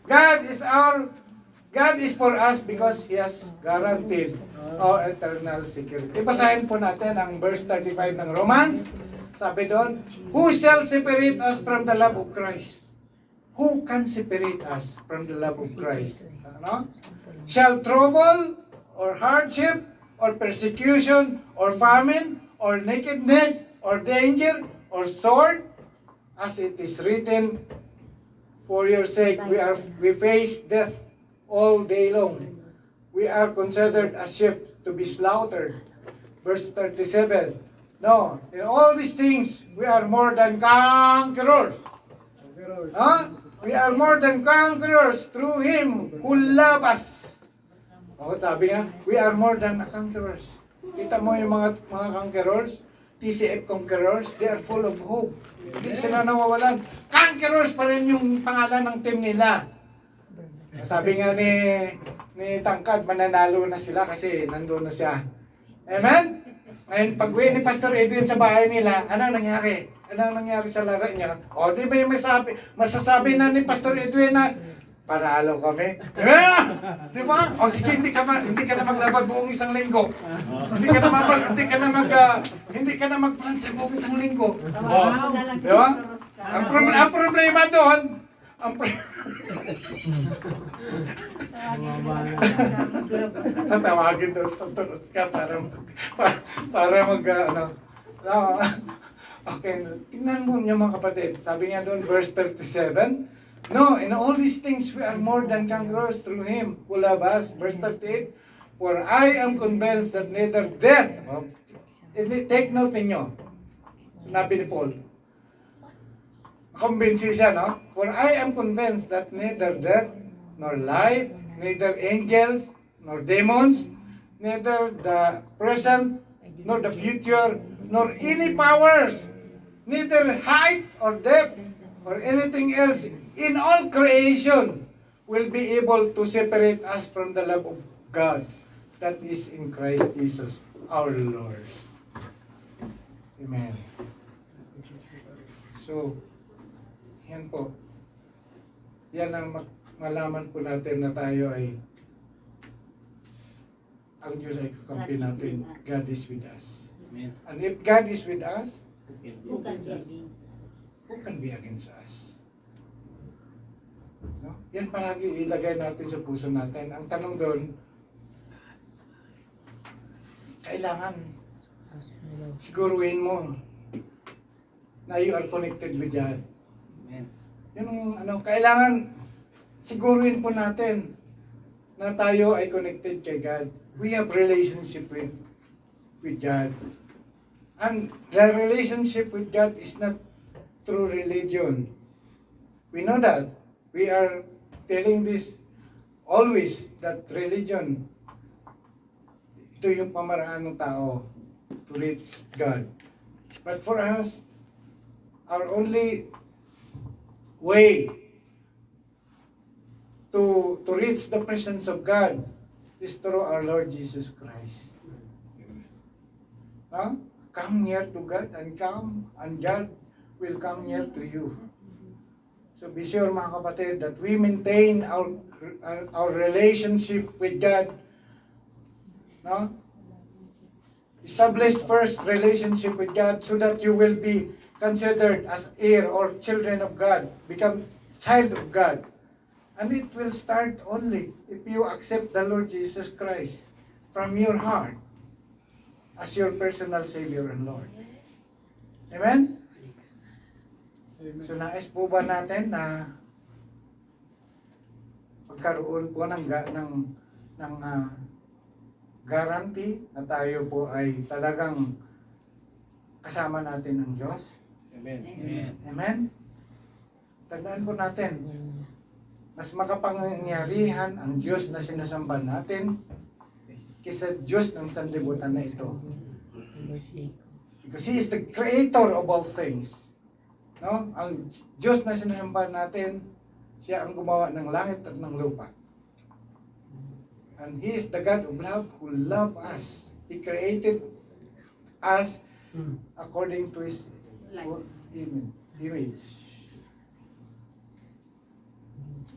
God is for us because He has guaranteed our eternal security. Basahin po natin ang verse 35 ng Romans. Sabi doon, who shall separate us from the love of Christ? Who can separate us from the love of Christ? Ano? Shall trouble, or hardship, or persecution, or famine, or nakedness, or danger, or sword? As it is written, for your sake we face death all day long. We are considered as sheep to be slaughtered. Verse 37. No, in all these things, we are more than conquerors. Huh? We are more than conquerors through Him who loves us. O, sabi nga, we are more than conquerors. Kita mo yung mga conquerors, TCF conquerors, they are full of hope. Hindi sila nawawalan. Conquerors pa rin yung pangalan ng team nila. Sabi nga ni Tangkad, mananalo na sila kasi nandun na siya. Amen? Ngayon, pag-uwi ni Pastor Edwin sa bahay nila, ano nangyari? Ano nangyari sa laro niya? O, di ba yung masasabi na ni Pastor Edwin na, panalo kami? Di ba? O, sige, hindi ka na maglabag buong isang linggo. Hindi ka na mag-plan sa buong isang linggo. O, di ba? Ang problema doon, tatawagin daw sa Pastor Oscar para mag ano. Okay, tingnan mo niyo mga kapatid. Sabi niya doon verse 37, no, in all these things we are more than conquerors through Him who loves us. Verse 38, for I am convinced that neither death, take note ninyo, sinabi ni Paul, kumbinsi siya, no? For I am convinced that neither death, nor life, neither angels, nor demons, neither the present, nor the future, nor any powers, neither height or depth, or anything else in all creation will be able to separate us from the love of God that is in Christ Jesus, our Lord. Amen. So, yan po. Yan ang malaman po natin na tayo ay ang Diyos ay kakampi natin. God is with us. Amen. And if God is with us, Who can be against us? who can be against us? No? Yan palagi ilagay natin sa puso natin. Ang tanong doon, kailangan siguruhin mo na you are connected with God. Amen. Yung kailangan siguruhin po natin na tayo ay connected kay God. We have relationship with God. And the relationship with God is not through religion. We know that. We are telling this always that religion, ito yung pamaraan ng tao to reach God. But for us, our only way to reach the presence of God is through our Lord Jesus Christ. Huh? Come near to God and God will come near to you. So be sure mga kapatid that we maintain our relationship with God. No? Establish first relationship with God so that you will be considered as heir or children of God, become child of God. And it will start only if you accept the Lord Jesus Christ from your heart as your personal Savior and Lord. Amen? So nais po ba natin na pagkaroon po ng guarantee na tayo po ay talagang kasama natin ng Diyos? Amen. Amen. Amen? Tandaan po natin, mas makapangyarihan ang Diyos na sinasamba natin kaysa Diyos ng sanlibutan na ito. Because He is the creator of all things. No? Ang Diyos na sinasamba natin, siya ang gumawa ng langit at ng lupa. And He is the God of love who loves us. He created us according to His Like. image.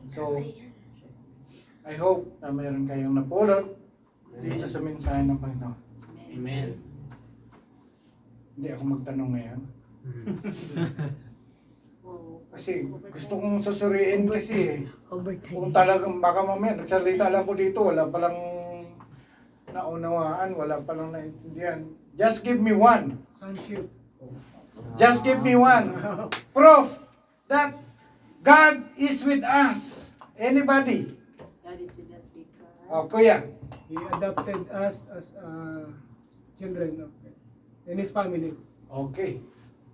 So, I hope na meron kayong napulot dito sa mensahe ng Panginoon. Amen. Hindi ako magtanong ngayon. Oh. Kasi gusto kong susuriin kasi Overtime. kung talagang baka mamaya nagsalita lang ko dito, wala palang naunawaan, wala palang naintindihan. Just give me one. Sonship. Just give me one proof that God is with us. Anybody? God is with us because Oh, kuya. He adopted us as children in His family. Okay.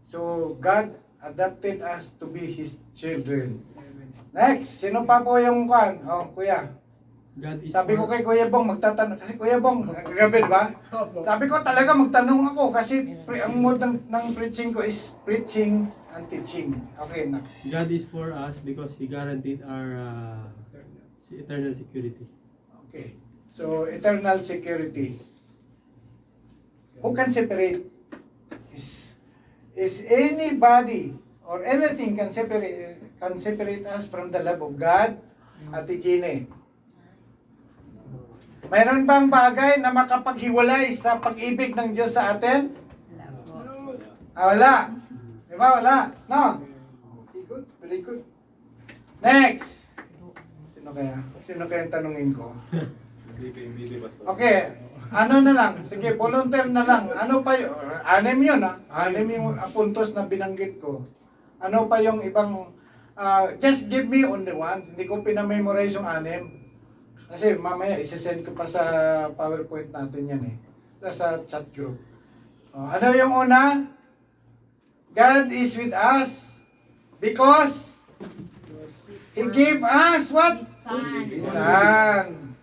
So, God adopted us to be His children. Amen. Next, sino pa po yung kwan? Oh, kuya. God is Sabi ko kay Kuya Bong, magtatanong. Kasi Kuya Bong, kagabi, ba? Opo. Sabi ko talaga magtanong ako kasi ang mood ng preaching ko is preaching and teaching. Okay na. God is for us because He guaranteed our eternal security. Okay. So, eternal security. Who can separate? Is anybody or anything can separate us from the love of God? Ate Gine. Mayroon bang bagay na makapaghiwalay sa pag-ibig ng Diyos sa atin? Wala. Di ba? Wala. No? Very good. Very good. Next. Sino kaya? Sino kaya tanungin ko? Okay. Ano na lang? Sige, volunteer na lang. Ano pa yun? Anim yun, ha? Anim yung puntos na binanggit ko. Ano pa yung ibang... just give me only one. Hindi ko pinamemorize yung anim. Kasi mamaya isesend ko pa sa PowerPoint natin yan eh. Sa chat group. Ano yung una? God is with us because He gave us what? His Son.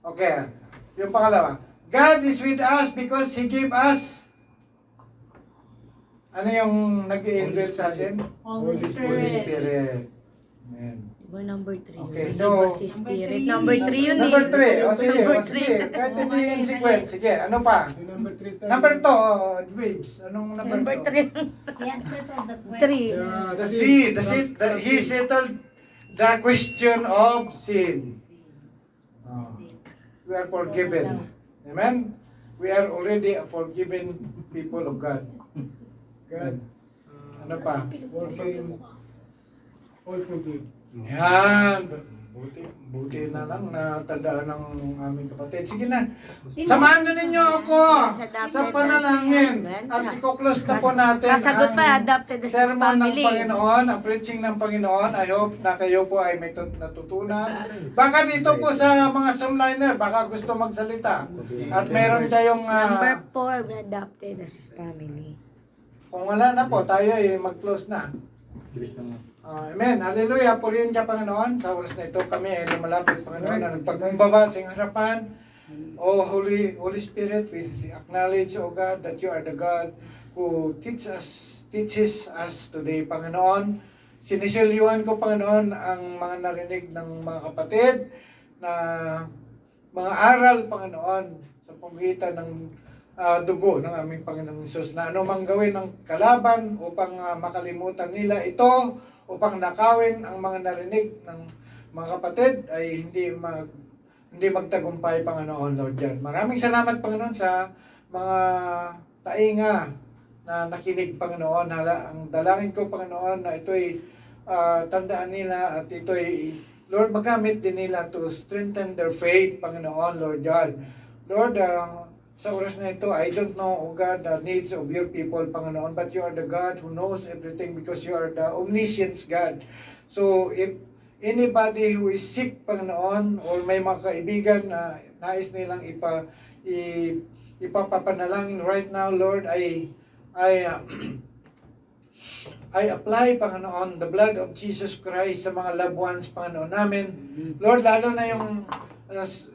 Okay. Yung pangalawa. God is with us because He gave us. Ano yung nag-i-indwell sa atin? Holy Holy Spirit. Spirit. Amen. Diba number 3? Okay, so- Si Spirit. Number 3 yun eh. Number 3. O sige, Number o sige. Kahit hindi in sequence. Sige, ano pa? Yung number 3 tayo. Number 2, Waves. Anong number 2? Number 3. Yes, settle the question. 3. The seed. He settled the question of sin. Oh. We are forgiven. Amen? We are already a forgiven people of God. God, Ano pa? working all for good. Yan. Buti na lang na tandaan ng aming kapatid. Sige na. Samahan na ninyo ako sa panalangin. At i-close na po natin Kasagot pa, adopted as His sermon ng family. Panginoon, ang preaching ng Panginoon. I hope na kayo po ay may natutunan. Baka dito po sa mga Zoomliner, baka gusto magsalita. At meron kayong... Number 4, we adopted as His family. kung wala na po, tayo ay mag-close na. Bilis naman. Amen. Hallelujah. Purihin ka, Panginoon. Sa oras na ito, kami ay lumalapit, Panginoon, na nagpagkumbaba sa iyong harapan. Oh, Holy Spirit, we acknowledge, oh God, that you are the God who teaches us today, Panginoon. Sinisilyuhan ko, Panginoon, ang mga narinig ng mga kapatid na mga aral, Panginoon, sa pamagitan ng dugo ng aming Panginoong Hesus na anumang gawin ng kalaban upang makalimutan nila ito, upang nakawin ang mga narinig ng mga kapatid ay hindi magtagumpay, Panginoon, Lord God. Maraming salamat, Panginoon, sa mga tainga na nakinig, Panginoon. Ang dalangin ko, Panginoon, na ito'y tandaan nila at ito'y, Lord, magamit din nila to strengthen their faith, Panginoon, Lord God. Lord, sa oras na ito, I don't know, oh God, the needs of your people, Panginoon, but you are the God who knows everything because you are the omniscient God. So, if anybody who is sick, Panginoon, or may mga kaibigan na nais nilang ipapapanalangin right now, Lord, I apply, Panginoon, the blood of Jesus Christ sa mga loved ones, Panginoon namin. Lord, lalo na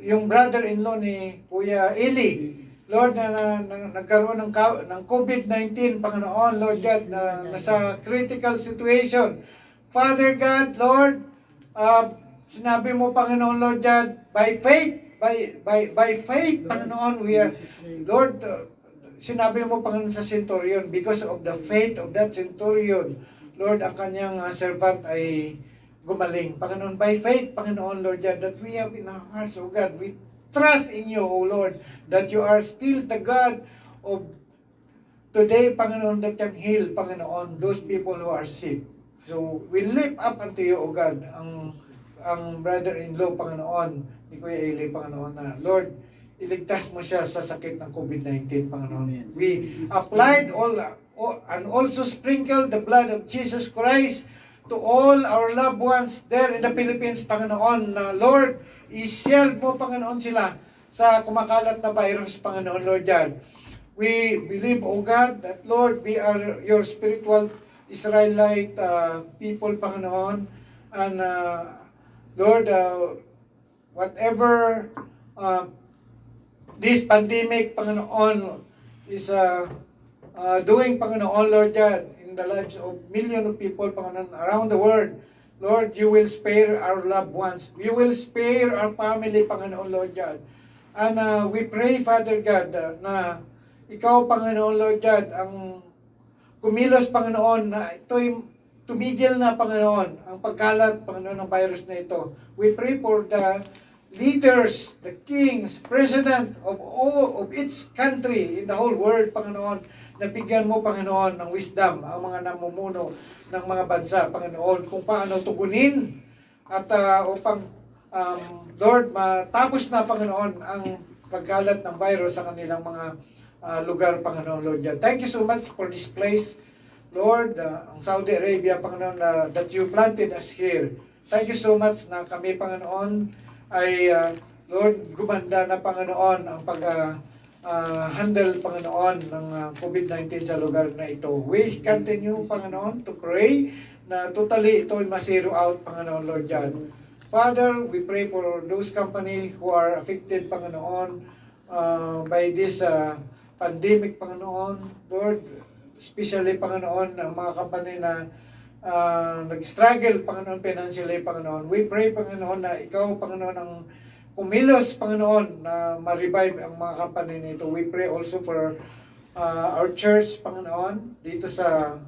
yung brother-in-law ni Kuya Eli, Lord, na nagkaroon ng COVID-19, Panginoon, Lord God, na nasa critical situation. Father God, Lord, sinabi mo, Panginoon, Lord God, by faith, Panginoon, we are, Lord, sinabi mo, Panginoon, sa centurion, because of the faith of that centurion, Lord, ang kanyang servant ay gumaling. Panginoon, by faith, Panginoon, Lord God, that we have in our hearts, O God, we trust in you, O Lord, that you are still the God of today, Panginoon, that can heal, Panginoon, those people who are sick. So, we lift up unto you, O God, ang brother-in-law, Panginoon, ni Kuya Eli, Panginoon, na, Lord, iligtas mo siya sa sakit ng COVID-19, Panginoon. We applied all and also sprinkled the blood of Jesus Christ to all our loved ones there in the Philippines, Panginoon, na Lord, i-shield mo, Panginoon, sila sa kumakalat na virus, Panginoon, Lord God. We believe, O God, that Lord, we are your spiritual Israelite people, Panginoon, and Lord, whatever this pandemic, Panginoon, is doing, Panginoon, Lord God, in the lives of millions of people, Panginoon, around the world, Lord, you will spare our loved ones. You will spare our family, Panginoon, Lord God. And we pray, Father God, na ikaw, Panginoon, Lord God, ang kumilos, Panginoon, na ito'y tumigil na, Panginoon, ang pagkalat, Panginoon, ng virus na ito. We pray for the leaders, the kings, president of all of each country in the whole world, Panginoon, na bigyan mo, Panginoon, ng wisdom ang mga namumuno ng mga bansa, Panginoon, kung paano tugunin at upang, Lord, matapos na, Panginoon, ang pagkalat ng virus sa kanilang mga lugar, Panginoon, Lord God. Thank you so much for this place, Lord, ang Saudi Arabia, Panginoon, that you planted us here. Thank you so much na kami, Panginoon, ay, Lord, gumanda na, Panginoon, ang handle, Panginoon, ng COVID-19 sa lugar na ito. We continue, Panginoon, to pray na totally ito ay ma-zero out, Panginoon, Lord God. Father, we pray for those company who are affected, Panginoon, by this pandemic, Panginoon, Lord, especially, Panginoon, ang mga company na nag-struggle, Panginoon, financially, Panginoon. We pray, Panginoon, na ikaw, Panginoon, ang kumilos, Panginoon, na ma-revive ang mga company nito. We pray also for our church, Panginoon, dito sa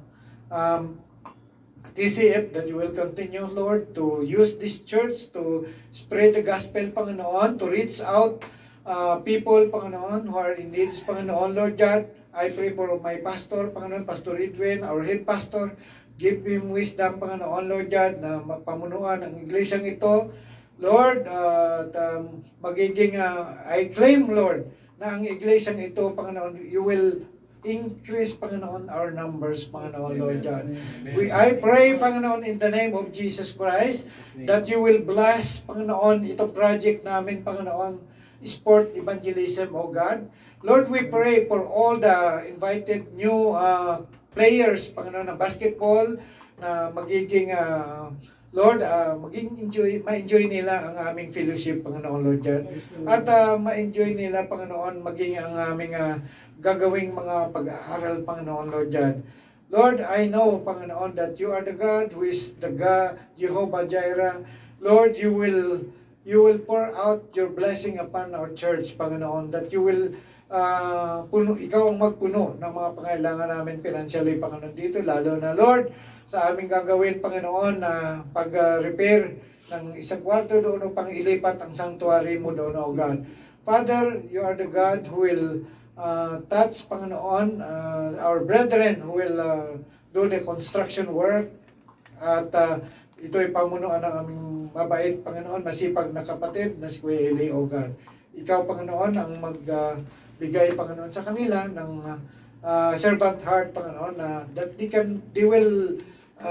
TCF, that you will continue, Lord, to use this church to spread the gospel, Panginoon, to reach out people, Panginoon, who are in need, Panginoon, Lord God. I pray for my pastor, Panginoon, Pastor Edwin, our head pastor. Give him wisdom, Panginoon, Lord God, na mapamunuan ang iglesyang ito. Lord, magiging, I claim, Lord, na ang iglesyang ito, Panginoon, you will increase, Panginoon, our numbers, Panginoon, Lord God. I pray, Panginoon, in the name of Jesus Christ, that you will bless, Panginoon, itong project namin, Panginoon, sport evangelism, O God. Lord, we pray for all the invited new players, Panginoon, ng basketball, na magiging, Lord, ma-enjoy nila ang aming fellowship, Panginoon, Lord God. At ma-enjoy nila, Panginoon, maging ang aming gagawing mga pag-aaral, Panginoon, Lord God. Lord, I know, Panginoon, that you are the God who is the God, Jehovah Jireh. Lord, you will pour out your blessing upon our church, Panginoon, that you will ikaw ang magpuno ng mga pangailangan namin financially, Panginoon, dito, lalo na, Lord, sa aming gagawin, Panginoon, na pag-repair ng isang kwarto doon upang ilipat ang sanctuary mo doon, O God. Father, you are the God who will touch, Panginoon, our brethren who will do the construction work, at ito'y pamunuan ng aming mabait, Panginoon, masipag na kapatid na si Kuya Eli, O God. Ikaw, Panginoon, ang magbigay, Panginoon, sa kanila ng servant heart, Panginoon, na that they will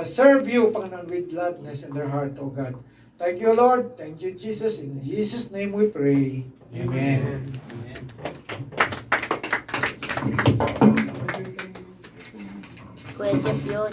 serve you, Panginoon, with gladness in their heart, O God. Thank you, Lord. Thank you, Jesus. In Jesus' name we pray. Amen. Kuya Jeff yun.